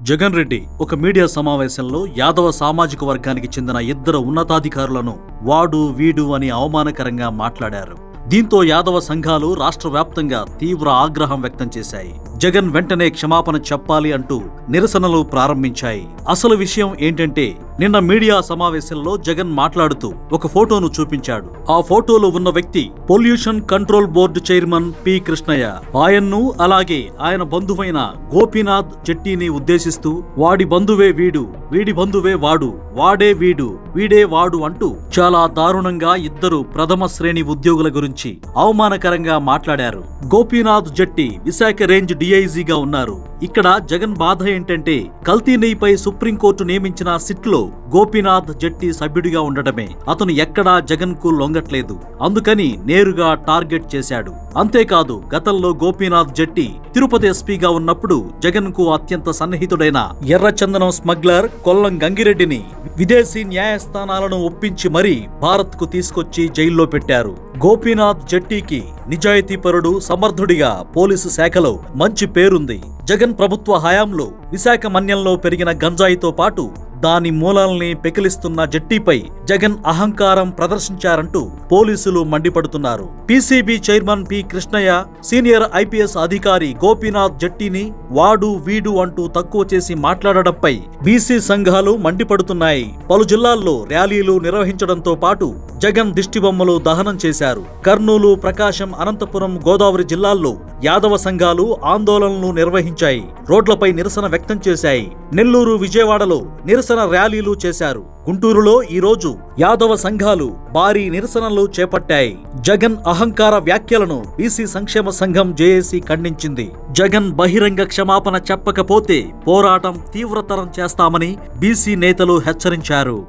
జగన్ రెడ్డి ఒక మీడియా సమావేశంలో యాదవ సామాజిక వర్గానికి చెందిన ఇద్దరు ఉన్నతాధికారులను వాడు వీడు అని అవమానకరంగా మాట్లాడారు. దీంతో యాదవ సంఘాలు రాష్ట్ర వ్యాప్తంగా తీవ్ర ఆగ్రహం వ్యక్తం చేశాయి. జగన్ వెంటనే క్షమాపణ చెప్పాలి అంటూ నిరసనలు ప్రారంభించాయి. అసలు విషయం ఏంటంటే, నిన్న మీడియా సమావేశంలో జగన్ మాట్లాడుతూ ఒక ఫోటోను చూపించాడు. ఆ ఫోటోలో ఉన్న వ్యక్తి pollution control board chairman P Krishnaiah. ఆయన్ను అలాగే ఆయన బంధువైన గోపీనాథ్ జట్టీని ఉద్దేశిస్తూ వాడి బంధువే వీడు, వీడి బంధువే వాడు, వాడే వీడు, వీడే వాడు అంటూ చాలా దారుణంగా ఇద్దరు ప్రథమ శ్రేణి ఉద్యోగుల గురించి అవమానకరంగా మాట్లాడారు. గోపీనాథ్ జట్టి విశాఖ రేంజ్ డిఐజీగా ఉన్నారు. ఇక్కడ జగన్ బాధ ఏంటంటే, కల్తీ నెయ్యిపై సుప్రీంకోర్టు నియమించిన సిట్ లో గోపీనాథ్ జట్టి సభ్యుడిగా ఉండటమే. అతను ఎక్కడా జగన్ కు లొంగట్లేదు, అందుకని నేరుగా టార్గెట్ చేశాడు. అంతేకాదు, గతంలో గోపీనాథ్ జట్టి తిరుపతి ఎస్పీగా ఉన్నప్పుడు జగన్ కు అత్యంత సన్నిహితుడైన ఎర్రచందనం స్మగ్లర్ కొల్లం గంగిరెడ్డిని విదేశీ న్యాయస్థానాలను ఒప్పించి మరీ భారత్ కు తీసుకొచ్చి జైల్లో పెట్టారు. గోపీనాథ్ జట్టీకి నిజాయితీపరుడు, సమర్థుడిగా పోలీసు శాఖలో మంచి పేరుంది. జగన్ ప్రభుత్వ హయాంలో విశాఖ మన్యంలో పెరిగిన గంజాయితో పాటు దాని మూలాల్ని పెకిలిస్తున్న జట్టీపై జగన్ అహంకారం ప్రదర్శించారంటూ పోలీసులు మండిపడుతున్నారు. PCB chairman P Krishnaiah, senior IPS అధికారి గోపీనాథ్ జట్టీని వాడు వీడు అంటూ తక్కువ చేసి మాట్లాడడంపై బీసీ సంఘాలు మండిపడుతున్నాయి. పలు జిల్లాల్లో ర్యాలీలు నిర్వహించడంతో పాటు జగన్ దిష్టిబొమ్మలు దహనం చేశారు. కర్నూలు, ప్రకాశం, అనంతపురం, గోదావరి జిల్లాల్లో యాదవ సంఘాలు ఆందోళనలు నిర్వహించాయి. రోడ్లపై నిరసన వ్యక్తం చేశాయి. నెల్లూరు, విజయవాడలో నిరసన ర్యాలీలు చేశారు. గుంటూరులో ఈ రోజు యాదవ సంఘాలు భారీ నిరసనలు చేపట్టాయి. జగన్ అహంకార వ్యాఖ్యలను బీసీ సంక్షేమ సంఘం జేఏసీ ఖండించింది. జగన్ బహిరంగ క్షమాపణ చెప్పకపోతే పోరాటం తీవ్రతరం చేస్తామని బీసీ నేతలు హెచ్చరించారు.